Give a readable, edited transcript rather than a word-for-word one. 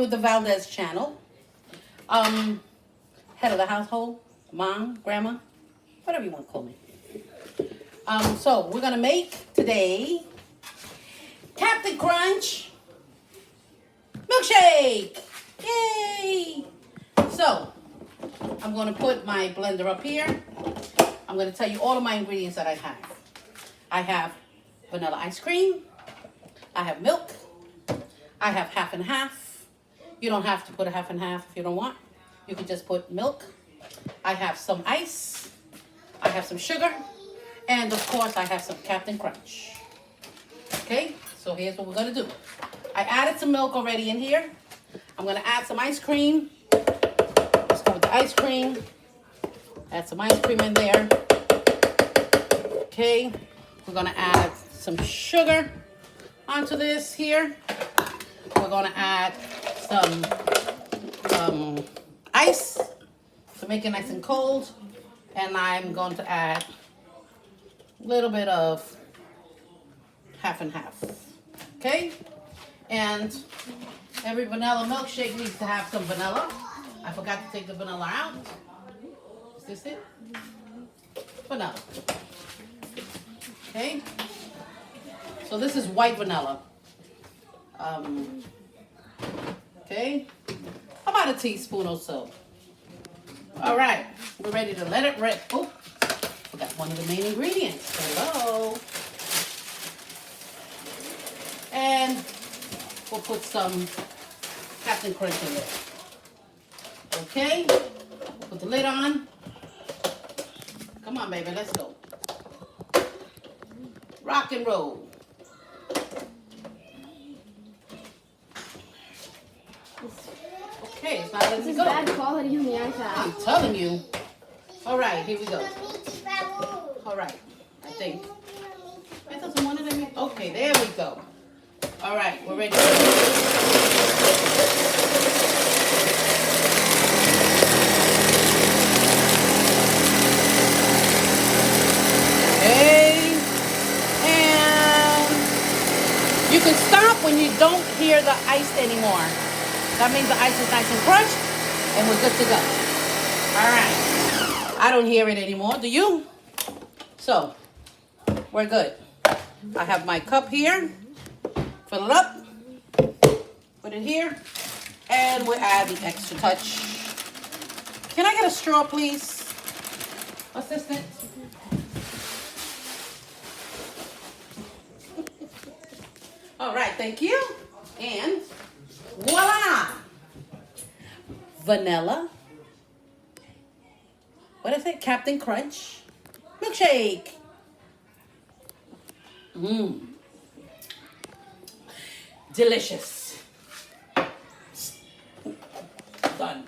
with the Valdes channel. Head of the household, mom, grandma, whatever you want to call me. So we're gonna make today Captain Crunch Milkshake. Yay! So I'm gonna put my blender up here. I'm gonna tell you all of my ingredients that I have. I have vanilla ice cream. I have milk. I have half and half. You don't have to put a half and half if you don't want. You can just put milk. I have some ice. I have some sugar. And of course, I have some Captain Crunch. Okay, so here's what we're gonna do. I added some milk already in here. I'm gonna add some ice cream. Let's go with the ice cream. Add some ice cream in there. Okay, we're gonna add some sugar onto this here. We're gonna add some ice to make it nice and cold. And I'm going to add a little bit of half and half. Okay? And every vanilla milkshake needs to have some vanilla. I forgot to take the vanilla out. Is this it? Vanilla. Okay? So this is white vanilla. Okay? About a teaspoon or so. All right, we're ready to let it rip. Oh, forgot one of the main ingredients. Hello. And we'll put some Captain Crunch in there. Okay, we'll put the lid on. Come on, baby, let's go. Rock and roll. Okay, it's not letting This go. is bad quality on the iPad. I'm telling you. All right, here we go. All right, I think. It doesn't want it in me. Okay, there we go. All right, we're ready. Okay, and you can stop when you don't hear the ice anymore. That means the ice is nice and crunched, and we're good to go. All right. I don't hear it anymore. Do you? So, we're good. I have my cup here. Fill it up. Put it here. And we'll add the extra touch. Can I get a straw, please? Assistant? All right, thank you. And voila! Vanilla. What is it? Captain Crunch Milkshake. Mmm. Delicious. Done.